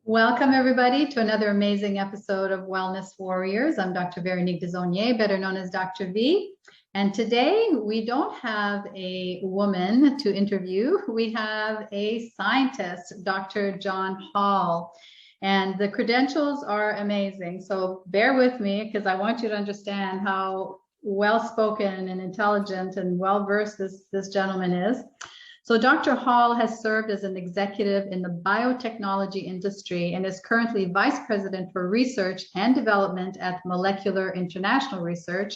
Welcome, everybody, to another amazing episode of Wellness Warriors. I'm Dr. Veronique Desonier, better known as Dr. V. And today we don't have a woman to interview. We have a scientist, Dr. John Hall. And the credentials are amazing. So bear with me because I want you to understand how well-spoken and intelligent and well-versed this gentleman is. So Dr. Hall has served as an executive in the biotechnology industry and is currently Vice President for Research and Development at Molecular International Research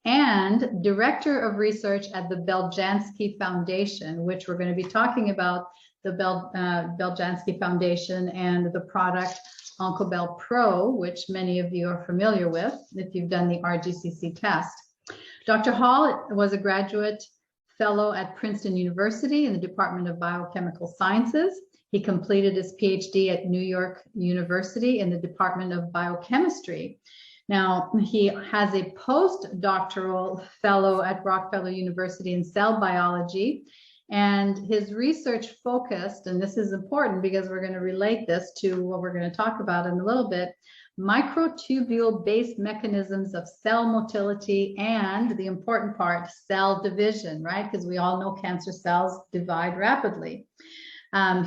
and Director of Research at the Beljanski Foundation, which we're going to be talking about the Beljanski Foundation and the product Onkobel-Pro, which many of you are familiar with if you've done the RGCC test. Dr. Hall was a graduate fellow at Princeton University in the Department of Biochemical Sciences. He completed his Ph.D. at New York University in the Department of Biochemistry. Now, he has a postdoctoral fellow at Rockefeller University in cell biology, and his research focused, and this is important because we're going to relate this to what we're going to talk about in a little bit, microtubule-based mechanisms of cell motility and the important part, cell division, right? Because we all know cancer cells divide rapidly.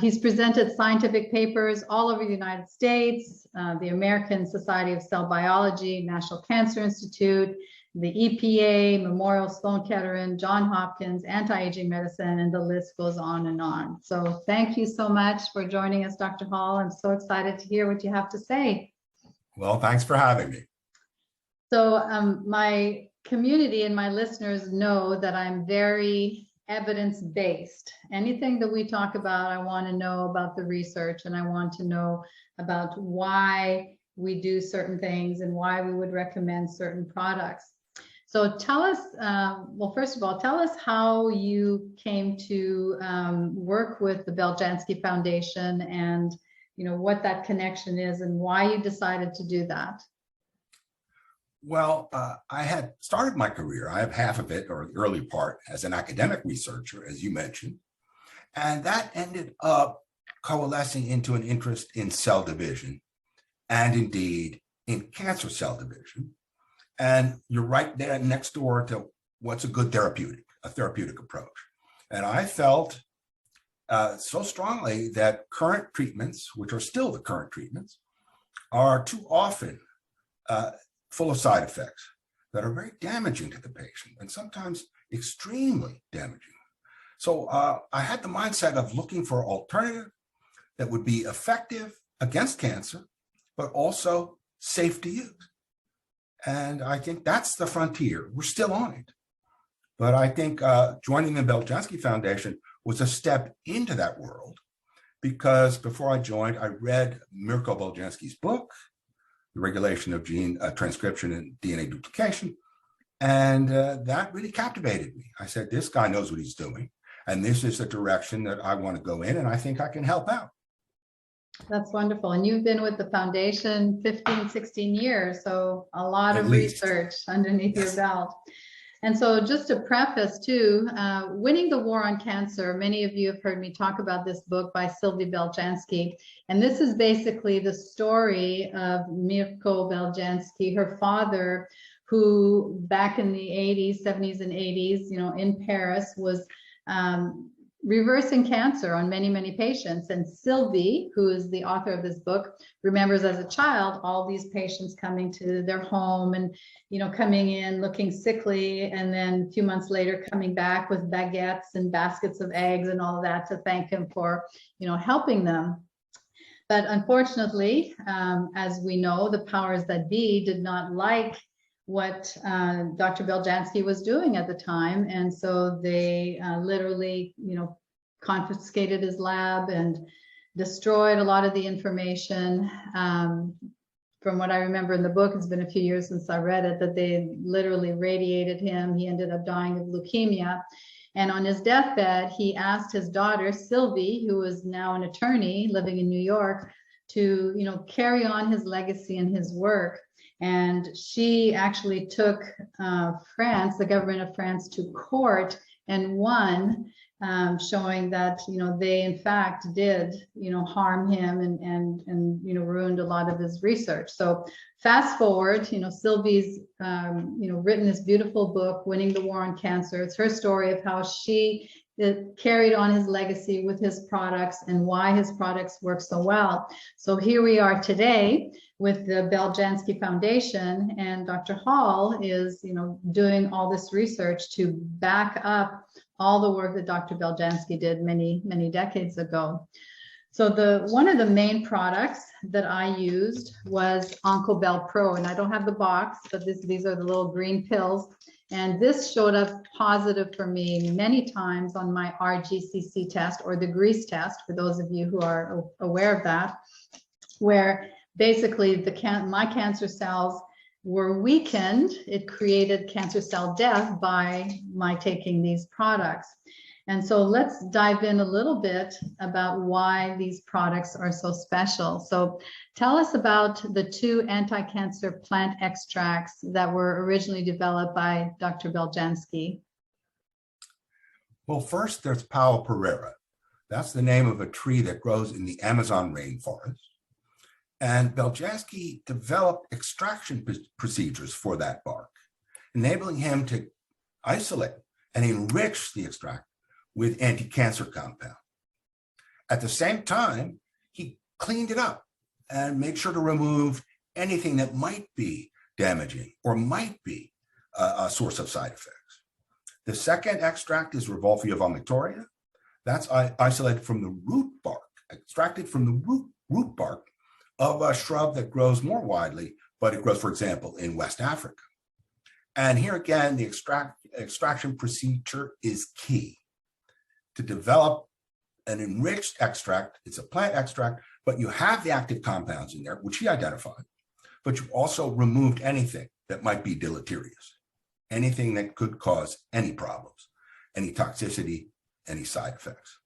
He's presented scientific papers all over the United States, the American Society of Cell Biology, National Cancer Institute, the EPA, Memorial Sloan Kettering, Johns Hopkins, Anti-Aging Medicine, and the list goes on and on. So thank you so much for joining us, Dr. Hall. I'm so excited to hear what you have to say. Well, thanks for having me. So my community and my listeners know that I'm very evidence-based. Anything that we talk about, I want to know about the research, and I want to know about why we do certain things and why we would recommend certain products. So tell us, well, first of all, tell us how you came to work with the Beljanski Foundation and what that connection is and why you decided to do that. Well, I had started my career, I have half of it, or the early part, as an academic researcher, as you mentioned, and that ended up coalescing into an interest in cell division and indeed in cancer cell division. And you're right there next door to what's a good a therapeutic approach. And I felt so strongly that current treatments, which are still the current treatments, are too often full of side effects that are very damaging to the patient and sometimes extremely damaging. So I had the mindset of looking for an alternative that would be effective against cancer, but also safe to use. And I think that's the frontier. We're still on it. But I think joining the Beljanski Foundation was a step into that world, because before I joined, I read Mirko Beljanski's book, The Regulation of Gene Transcription and DNA Duplication, and that really captivated me. I said, this guy knows what he's doing, and this is the direction that I want to go in, and I think I can help out. That's wonderful. And you've been with the foundation 15, 16 years, so a lot of research underneath your belt. And so just to preface too, Winning the War on Cancer, many of you have heard me talk about this book by Sylvie Beljanski. And this is basically the story of Mirko Beljanski, her father, who back in the 80s, 70s and 80s, in Paris was reversing cancer on many, many patients. And Sylvie, who is the author of this book, remembers as a child all these patients coming to their home and coming in looking sickly, and then a few months later coming back with baguettes and baskets of eggs and all of that to thank him for helping them. But unfortunately, as we know, the powers that be did not like what Dr. Beljanski was doing at the time. And so they literally, confiscated his lab and destroyed a lot of the information. From what I remember in the book, it's been a few years since I read it, that they literally radiated him. He ended up dying of leukemia. And on his deathbed, he asked his daughter, Sylvie, who is now an attorney living in New York, to, carry on his legacy and his work. And she actually took France, the government of France, to court and won. showing that, they in fact did, harm him and ruined a lot of his research. So fast forward, Sylvie's, written this beautiful book, Winning the War on Cancer. It's her story of how she carried on his legacy with his products and why his products work so well. So here we are today with the Beljanski Foundation, and Dr. Hall is, doing all this research to back up all the work that Dr. Beljanski did many, many decades ago. So one of the main products that I used was Onkobel-Pro, and I don't have the box, but these are the little green pills. And this showed up positive for me many times on my RGCC test, or the grease test, for those of you who are aware of that, where basically my cancer cells were weakened. It created cancer cell death by my taking these products. And so let's dive in a little bit about why these products are so special. So tell us about the 2 anti-cancer plant extracts that were originally developed by Dr. Beljanski. Well, first there's Pau pereira. That's the name of a tree that grows in the Amazon rainforest. And Beljanski developed extraction procedures for that bark, enabling him to isolate and enrich the extract with anti-cancer compound. At the same time, he cleaned it up and made sure to remove anything that might be damaging or might be a source of side effects. The second extract is Revolvia vomitorium. That's isolated from the root bark, extracted from the root bark of a shrub that grows more widely, but it grows, for example, in West Africa. And here again, the extraction procedure is key. To develop an enriched extract, it's a plant extract, but you have the active compounds in there, which he identified, but you also removed anything that might be deleterious, anything that could cause any problems, any toxicity, any side effects.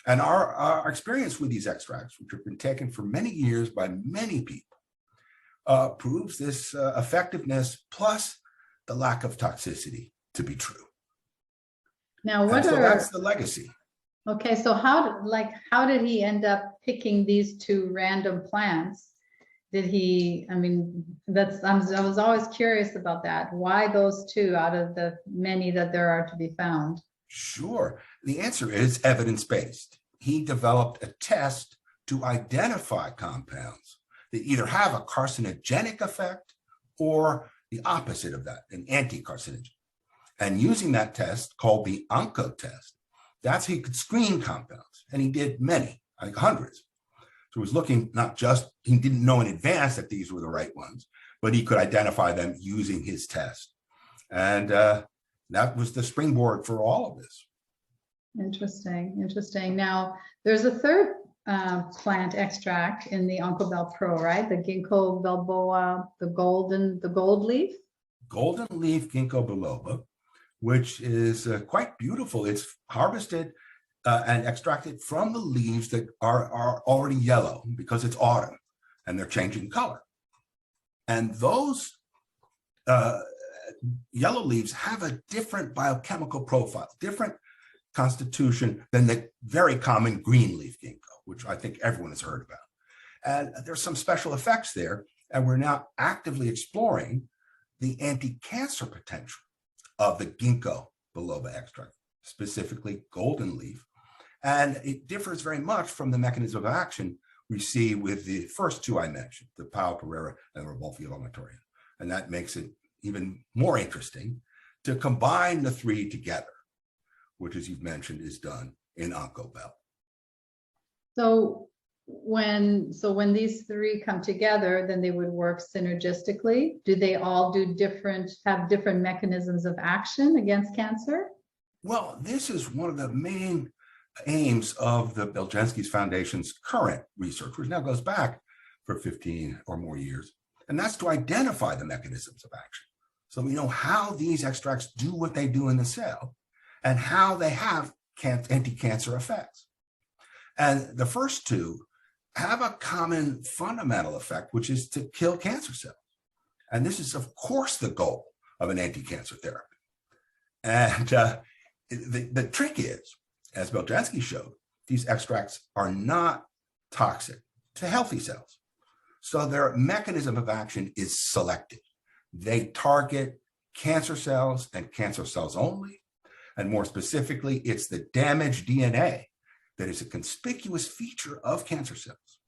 And our experience with these extracts, which have been taken for many years by many people, proves this effectiveness plus the lack of toxicity to be true. Now, so that's the legacy. Okay, so how did he end up picking these 2 random plants? Did he, I was always curious about that. Why those 2 out of the many that there are to be found? Sure. The answer is evidence-based. He developed a test to identify compounds that either have a carcinogenic effect or the opposite of that, an anti-carcinogen. And using that test, called the Onco test, that's how he could screen compounds. And he did many, like hundreds. So he was looking not just, he didn't know in advance that these were the right ones, but he could identify them using his test. And that was the springboard for all of this. Interesting. Now, there's a third plant extract in the Onkobel-Pro, right? The ginkgo biloba, the gold leaf? Golden leaf ginkgo biloba, which is quite beautiful. It's harvested and extracted from the leaves that are already yellow because it's autumn and they're changing color. And those yellow leaves have a different biochemical profile, different constitution than the very common green leaf ginkgo, which I think everyone has heard about. And there's some special effects there. And we're now actively exploring the anti-cancer potential of the ginkgo biloba extract, specifically golden leaf. And it differs very much from the mechanism of action we see with the first 2 I mentioned, the Pau pereira and the Revolvia vomitorium. And that makes it even more interesting to combine the 3 together, which, as you've mentioned, is done in Onkobel. So when these 3 come together, then they would work synergistically. Do they all have different mechanisms of action against cancer? Well, this is one of the main aims of the Beljanski's Foundation's current research, which now goes back for 15 or more years. And that's to identify the mechanisms of action. So we know how these extracts do what they do in the cell and how they have anti-cancer effects. And the first 2 have a common fundamental effect, which is to kill cancer cells. And this is, of course, the goal of an anti-cancer therapy. And the trick is as Beljanski showed, these extracts are not toxic to healthy cells. So their mechanism of action is selective. They target cancer cells and cancer cells only. And more specifically, it's the damaged DNA that is a conspicuous feature of cancer cells.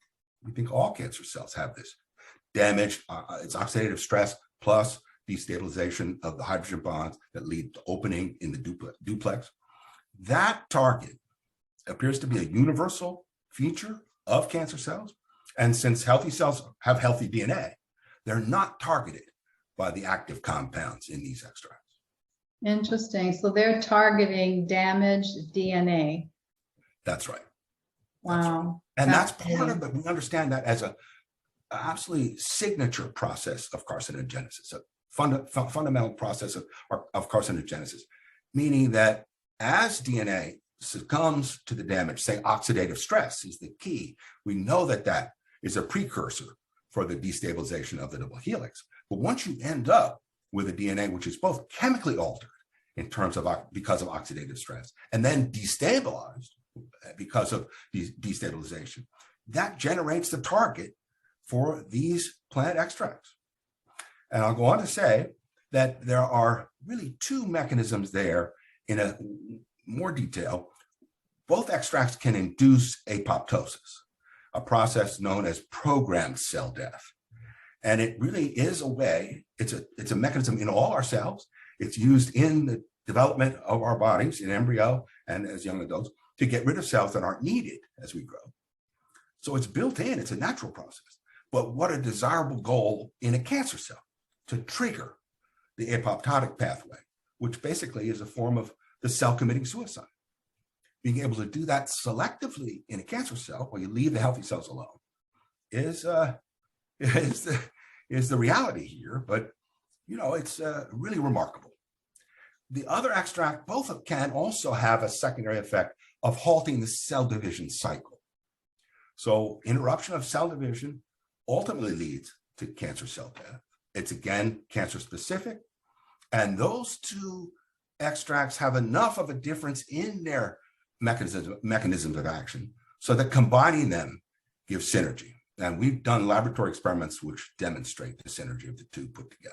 We think all cancer cells have this. Damage, it's oxidative stress plus destabilization of the hydrogen bonds that lead to opening in the duplex. That target appears to be a universal feature of cancer cells. And since healthy cells have healthy DNA, they're not targeted by the active compounds in these extracts. Interesting. So they're targeting damaged DNA. That's right. Wow. That's right. And that's part of it. We understand that as a absolutely signature process of carcinogenesis, a fundamental process of carcinogenesis, meaning that as DNA succumbs to the damage, say oxidative stress is the key. We know that that is a precursor for the destabilization of the double helix. But once you end up with a DNA which is both chemically altered in terms of because of oxidative stress and then destabilized because of destabilization, that generates the target for these plant extracts. And I'll go on to say that there are really two mechanisms there in a more detail. Both extracts can induce apoptosis, a process known as programmed cell death. And it really is a way, it's a mechanism in all our cells. It's used in the development of our bodies in embryo and as young adults to get rid of cells that aren't needed as we grow. So it's built in, it's a natural process. But what a desirable goal in a cancer cell to trigger the apoptotic pathway, which basically is a form of the cell committing suicide. Being able to do that selectively in a cancer cell, where you leave the healthy cells alone, is the reality here. But you know, it's really remarkable. The other extract, both can also have a secondary effect of halting the cell division cycle. So interruption of cell division ultimately leads to cancer cell death. It's again cancer specific, and those two extracts have enough of a difference in their mechanisms of action so that combining them gives synergy. And we've done laboratory experiments which demonstrate the synergy of the two put together.